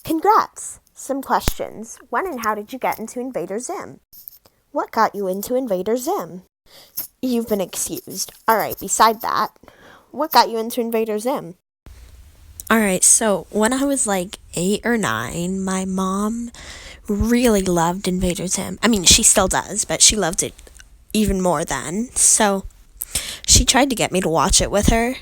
Congrats! Some questions. When and how did you get into Invader Zim? What got you into Invader Zim? You've been excused. Alright, beside that, what got you into Invader Zim? Alright, so when I was like 8 or 9, my mom really loved Invader Zim. I mean, she still does, but she loved it even more then. So she tried to get me to watch it with her.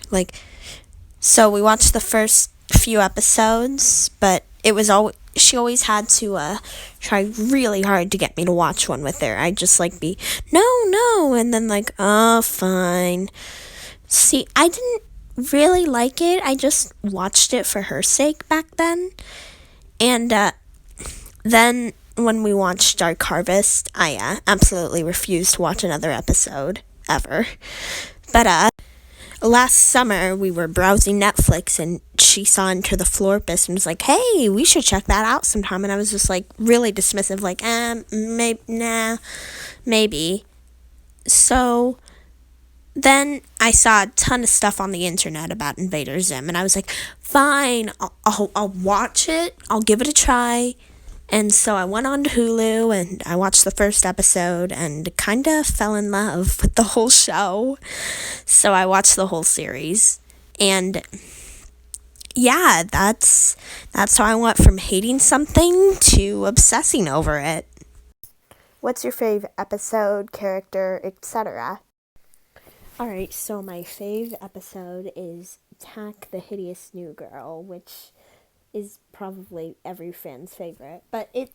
So we watched the first few episodes, but it was all she always had to try really hard to get me to watch one with her. I'd just be no, no, and then oh, fine. See, I didn't really like it. I just watched it for her sake back then. And then when we watched Dark Harvest, I absolutely refused to watch another episode ever. But last summer we were browsing Netflix and she saw Enter the Florpus and was like, "Hey, we should check that out sometime." And I was just really dismissive, maybe. So then I saw a ton of stuff on the internet about Invader Zim, and I was like, "Fine, I'll watch it. I'll give it a try." And so I went on to Hulu and I watched the first episode and kind of fell in love with the whole show. So I watched the whole series. And yeah, that's how I went from hating something to obsessing over it. What's your favorite episode, character, etc.? Alright, so my fave episode is Tak the Hideous New Girl, which is probably every fan's favorite. But it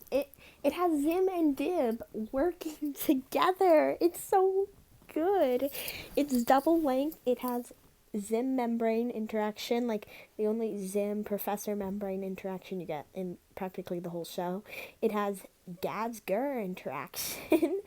has Zim and Dib working together. It's so good. It's double length. It has Zim membrane interaction, the only Zim professor membrane interaction you get in practically the whole show. It has Dad's Gur interaction.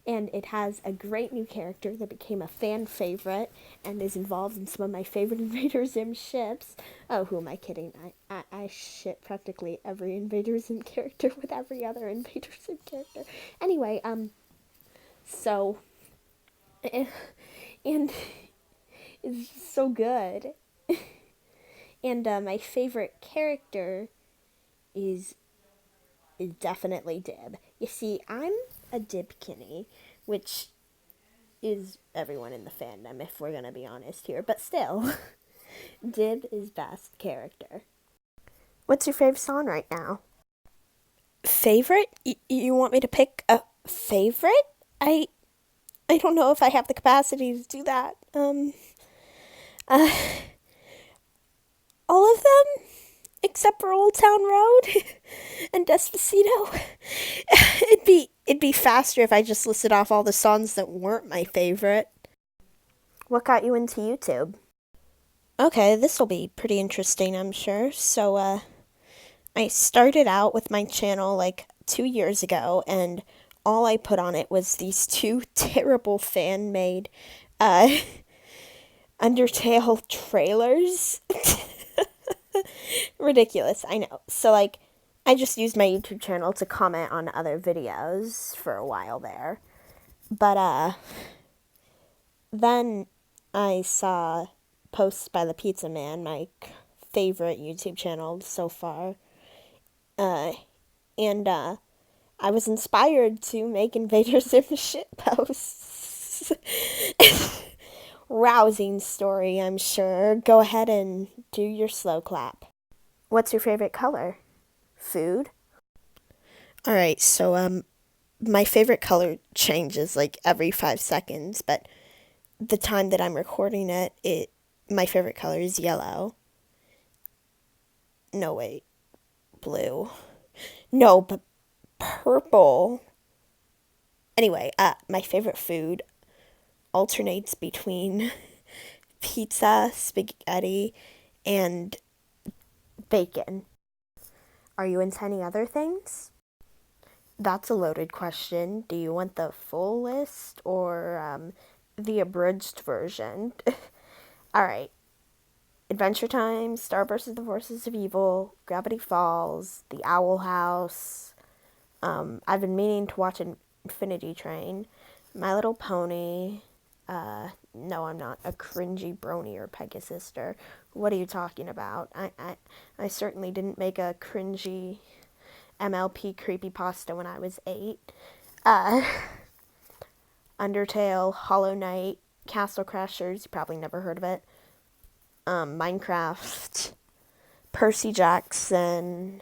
And it has a great new character that became a fan favorite and is involved in some of my favorite Invader Zim ships. Oh, who am I kidding? I ship practically every Invader Zim character with every other Invader Zim character. Anyway, so, and it's so good. And my favorite character is definitely Dib. You see, I'm a Dibkinny, which is everyone in the fandom, if we're gonna be honest here. But still, Dib is best character. What's your favorite song right now? Favorite? You want me to pick a favorite? I don't know if I have the capacity to do that. Uh, all of them, except for Old Town Road and Despacito. It'd be faster if I just listed off all the songs that weren't my favorite. What got you into YouTube? Okay, this will be pretty interesting, I'm sure. So, I started out with my channel 2 years ago, and all I put on it was these two terrible fan-made Undertale trailers. Ridiculous, I know. So, I just used my YouTube channel to comment on other videos for a while there. But, then I saw posts by the Pizza Man, my favorite YouTube channel so far. And I was inspired to make Invader Zim shit posts. Rousing story, I'm sure. Go ahead and do your slow clap. What's your favorite color? Food? Alright, so my favorite color changes every 5 seconds, but the time that I'm recording it my favorite color is yellow. No, wait. Blue. No, but purple. Anyway, my favorite food alternates between pizza, spaghetti, and bacon. Are you into any other things? That's a loaded question. Do you want the full list or the abridged version? Alright. Adventure Time, Star vs. the Forces of Evil, Gravity Falls, The Owl House. I've been meaning to watch Infinity Train, My Little Pony. No, I'm not a cringy brony or Pegasister. What are you talking about? I certainly didn't make a cringy MLP creepypasta when I was 8. Uh, Undertale, Hollow Knight, Castle Crashers, you probably never heard of it. Minecraft, Percy Jackson,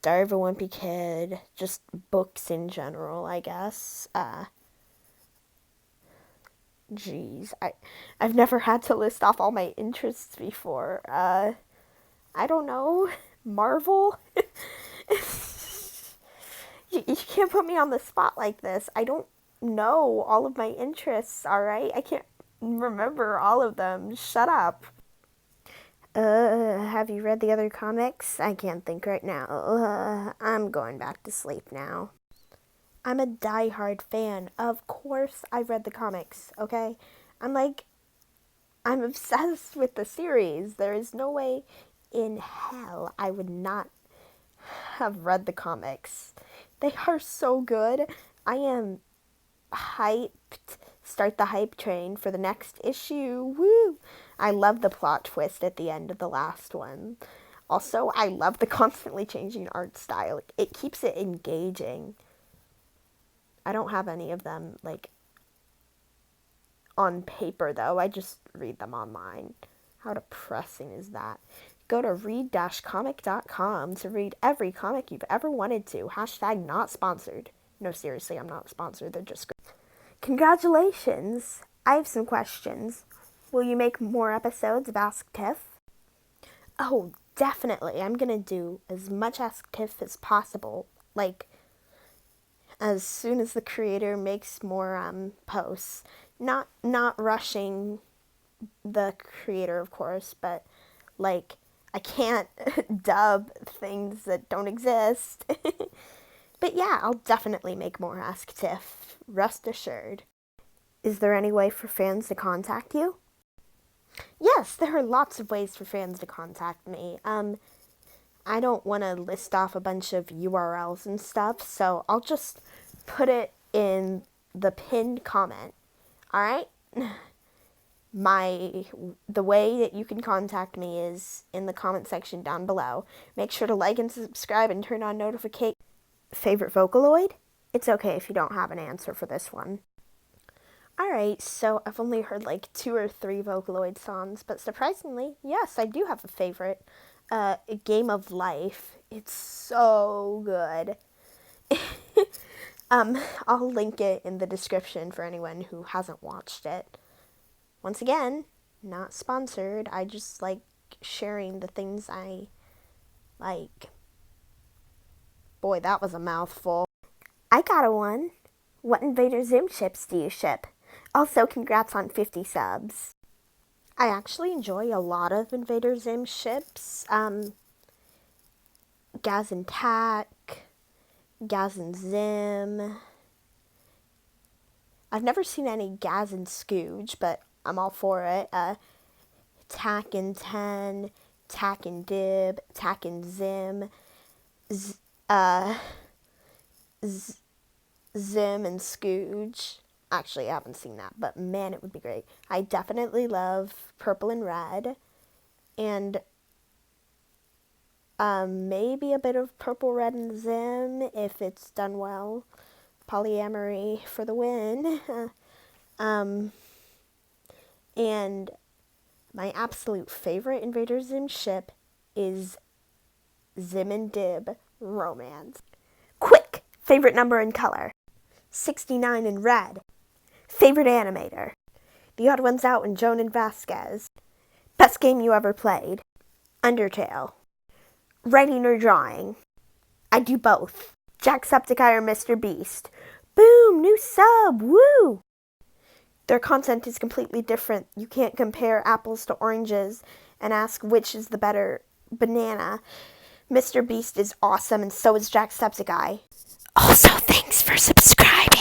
Diary of a Wimpy Kid, just books in general, I guess. I've never had to list off all my interests before. I don't know. Marvel? You can't put me on the spot like this. I don't know all of my interests, alright? I can't remember all of them. Shut up. Have you read the other comics? I can't think right now. I'm going back to sleep now. I'm a diehard fan. Of course I've read the comics, okay? I'm obsessed with the series. There is no way in hell I would not have read the comics. They are so good. I am hyped. Start the hype train for the next issue. Woo! I love the plot twist at the end of the last one. Also, I love the constantly changing art style. It keeps it engaging. I don't have any of them, on paper, though. I just read them online. How depressing is that? Go to read-comic.com to read every comic you've ever wanted to. # not sponsored. No, seriously, I'm not sponsored. They're just great. Congratulations! I have some questions. Will you make more episodes of Ask Tiff? Oh, definitely. I'm gonna do as much Ask Tiff as possible. As soon as the creator makes more posts. Not rushing the creator, of course, but I can't dub things that don't exist. But yeah, I'll definitely make more Ask Tiff. Rest assured. Is there any way for fans to contact you? Yes, there are lots of ways for fans to contact me. I don't want to list off a bunch of URLs and stuff, so I'll just put it in the pinned comment. Alright? The way that you can contact me is in the comment section down below. Make sure to like and subscribe and turn on notifications. Favorite Vocaloid? It's okay if you don't have an answer for this one. Alright, so I've only heard 2 or 3 Vocaloid songs, but surprisingly, yes, I do have a favorite. Game of Life. It's so good. I'll link it in the description for anyone who hasn't watched it. Once again, not sponsored. I just like sharing the things I like. Boy, that was a mouthful. I got a one. What Invader Zim ships do you ship? Also, congrats on 50 subs. I actually enjoy a lot of Invader Zim ships. Gaz and Tack, Gaz and Zim. I've never seen any Gaz and Scooge, but I'm all for it. Tack and 10, Tack and Dib, Tack and Zim, Zim and Scooge. Actually, I haven't seen that, but man, it would be great. I definitely love Purple and Red, and maybe a bit of Purple, Red, and Zim if it's done well. Polyamory for the win. And my absolute favorite Invader Zim ship is Zim and Dib romance. Quick! Favorite number and color? 69 in red. Favorite animator? The Odd Ones Out and Joan and Vasquez. Best game you ever played? Undertale. Writing or drawing? I do both. Jacksepticeye or Mr. Beast? Boom! New sub! Woo! Their content is completely different. You can't compare apples to oranges and ask which is the better banana. Mr. Beast is awesome and so is Jacksepticeye. Also, thanks for subscribing.